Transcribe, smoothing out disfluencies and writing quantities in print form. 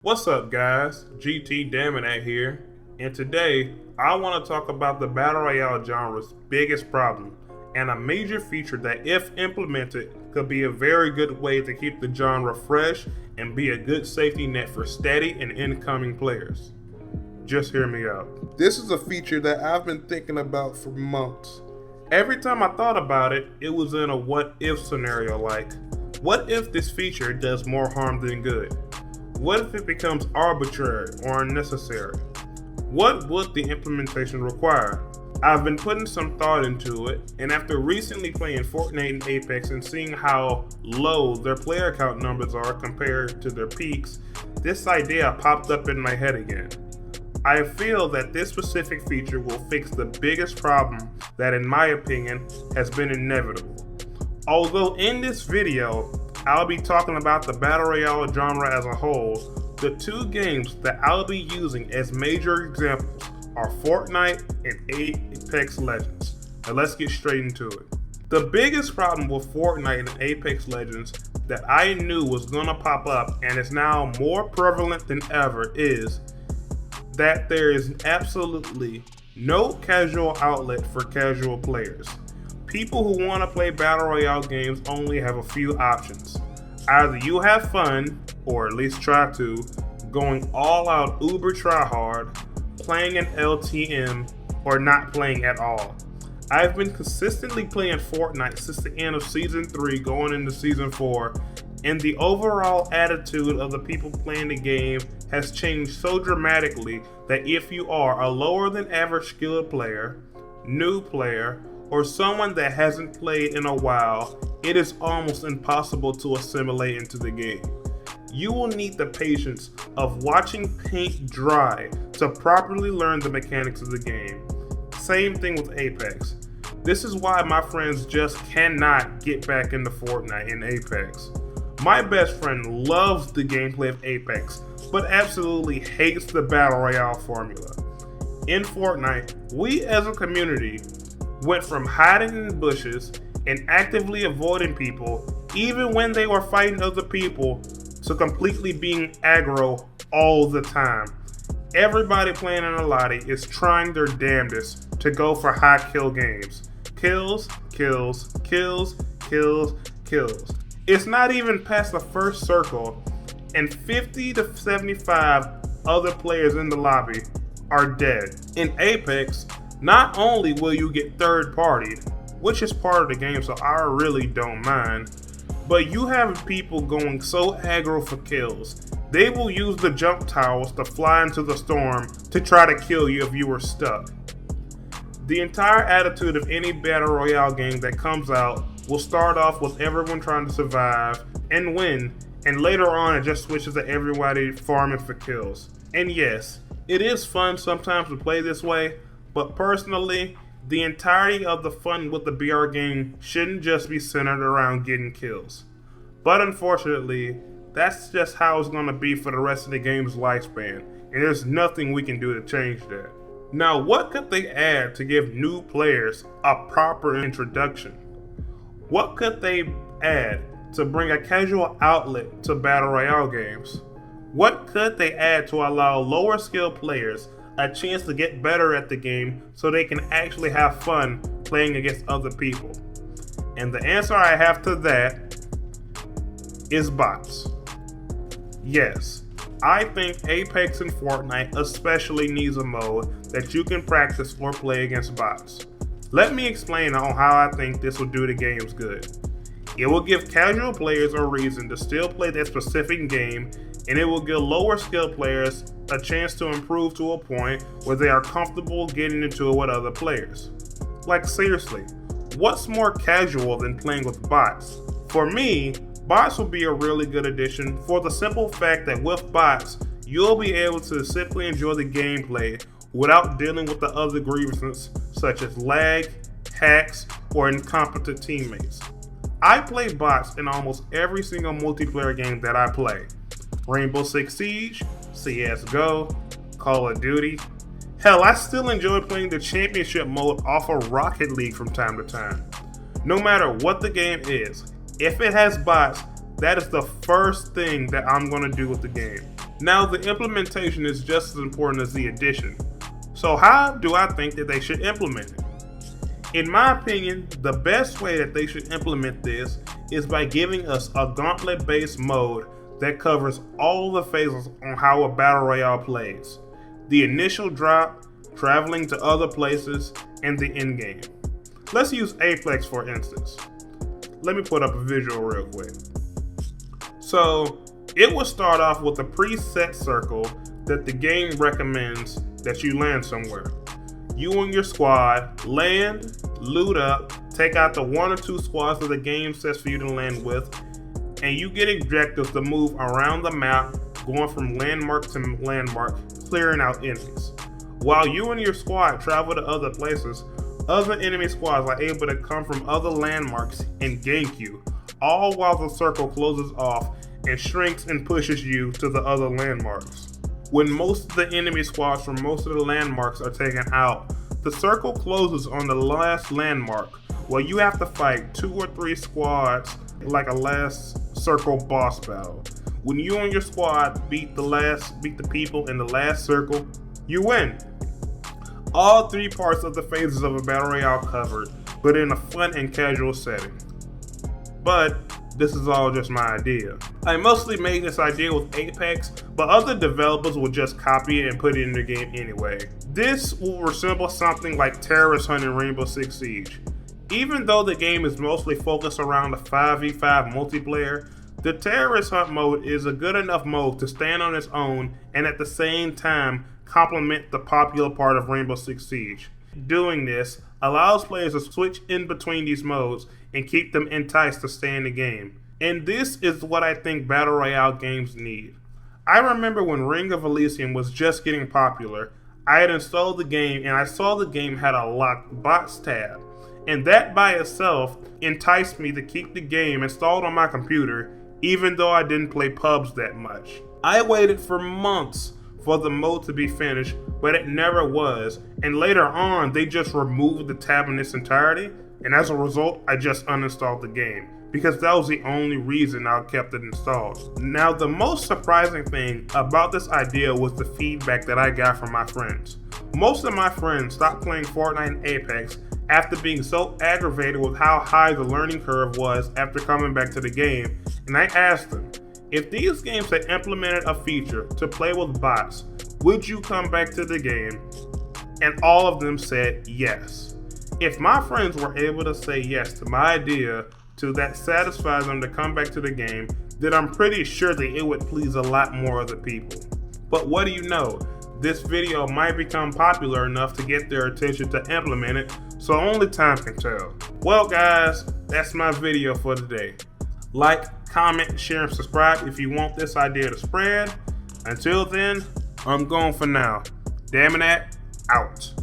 What's up, guys? GT Daminat here, and today I want to talk about the Battle Royale genre's biggest problem and a major feature that, if implemented, could be a very good way to keep the genre fresh and be a good safety net for steady and incoming players. Just hear me out. This is a feature that I've been thinking about for months. Every time I thought about it, it was in a what-if scenario like, what if this feature does more harm than good? What if it becomes arbitrary or unnecessary? What would the implementation require? I've been putting some thought into it, and after recently playing Fortnite and Apex and seeing how low their player count numbers are compared to their peaks, this idea popped up in my head again. I feel that this specific feature will fix the biggest problem that, in my opinion, has been inevitable. Although in this video, I'll be talking about the Battle Royale genre as a whole, the two games that I'll be using as major examples are Fortnite and Apex Legends. Now let's get straight into it. The biggest problem with Fortnite and Apex Legends that I knew was gonna pop up and is now more prevalent than ever is that there is absolutely no casual outlet for casual players. People who want to play Battle Royale games only have a few options. Either you have fun, or at least try to, going all out uber tryhard, playing an LTM, or not playing at all. I've been consistently playing Fortnite since the end of Season 3 going into Season 4, and the overall attitude of the people playing the game has changed so dramatically that if you are a lower than average skilled player, new player, or someone that hasn't played in a while, it is almost impossible to assimilate into the game. You will need the patience of watching paint dry to properly learn the mechanics of the game. Same thing with Apex. This is why my friends just cannot get back into Fortnite and Apex. My best friend loves the gameplay of Apex, but absolutely hates the Battle Royale formula. In Fortnite, we as a community went from hiding in bushes and actively avoiding people, even when they were fighting other people, to completely being aggro all the time. Everybody playing in a lobby is trying their damnedest to go for high kill games. Kills, kills, kills, kills, kills. It's not even past the first circle, and 50 to 75 other players in the lobby are dead. In Apex, not only will you get third-partied, which is part of the game so I really don't mind, but you have people going so aggro for kills, they will use the jump towers to fly into the storm to try to kill you if you were stuck. The entire attitude of any Battle Royale game that comes out will start off with everyone trying to survive and win, and later on it just switches to everybody farming for kills. And yes, it is fun sometimes to play this way, but personally, the entirety of the fun with the BR game shouldn't just be centered around getting kills. But unfortunately, that's just how it's going to be for the rest of the game's lifespan, and there's nothing we can do to change that. Now, what could they add to give new players a proper introduction? What could they add to bring a casual outlet to Battle Royale games? What could they add to allow lower skilled players a chance to get better at the game so they can actually have fun playing against other people? And the answer I have to that is bots. Yes, I think Apex and Fortnite especially needs a mode that you can practice or play against bots. Let me explain on how I think this will do the games good. It will give casual players a reason to still play that specific game, and it will give lower skilled players a chance to improve to a point where they are comfortable getting into it with other players. Like seriously, what's more casual than playing with bots? For me, bots will be a really good addition for the simple fact that with bots, you'll be able to simply enjoy the gameplay without dealing with the other grievances such as lag, hacks, or incompetent teammates. I play bots in almost every single multiplayer game that I play. Rainbow Six Siege, CSGO, Call of Duty. Hell, I still enjoy playing the championship mode off of Rocket League from time to time. No matter what the game is, if it has bots, that is the first thing that I'm going to do with the game. Now, the implementation is just as important as the addition. So how do I think that they should implement it? In my opinion, the best way that they should implement this is by giving us a gauntlet-based mode that covers all the phases on how a battle royale plays. The initial drop, traveling to other places, and the endgame. Let's use Apex for instance. Let me put up a visual real quick. So, it will start off with a preset circle that the game recommends that you land somewhere. You and your squad land, loot up, take out the 1 or 2 squads that the game sets for you to land with, and you get objectives to move around the map, going from landmark to landmark, clearing out enemies. While you and your squad travel to other places, other enemy squads are able to come from other landmarks and gank you, all while the circle closes off and shrinks and pushes you to the other landmarks. When most of the enemy squads from most of the landmarks are taken out, the circle closes on the last landmark, where you have to fight 2 or 3 squads like a last circle boss battle. When you and your squad beat the people in the last circle, you win. All 3 parts of the phases of a battle royale covered, but in a fun and casual setting. But this is all just my idea. I mostly made this idea with Apex, but other developers will just copy it and put it in their game anyway. This will resemble something like terrorist hunt in Rainbow Six Siege. Even though the game is mostly focused around the 5v5 multiplayer, the terrorist hunt mode is a good enough mode to stand on its own and at the same time complement the popular part of Rainbow Six Siege. Doing this allows players to switch in between these modes and keep them enticed to stay in the game. And this is what I think Battle Royale games need. I remember when Ring of Elysium was just getting popular, I had installed the game and I saw the game had a locked bots tab. And that by itself enticed me to keep the game installed on my computer, even though I didn't play pubs that much. I waited for months for the mode to be finished, but it never was, and later on they just removed the tab in its entirety, and as a result I just uninstalled the game, because that was the only reason I kept it installed. Now, the most surprising thing about this idea was the feedback that I got from my friends. Most of my friends stopped playing Fortnite and Apex after being so aggravated with how high the learning curve was after coming back to the game, and I asked them, if these games had implemented a feature to play with bots, would you come back to the game? And all of them said yes. If my friends were able to say yes to my idea that satisfies them to come back to the game, then I'm pretty sure that it would please a lot more other people. But what do you know? This video might become popular enough to get their attention to implement it, so only time can tell. Well guys, that's my video for today. Like, comment, share, and subscribe if you want this idea to spread. Until then, I'm going for now. Damn it, out.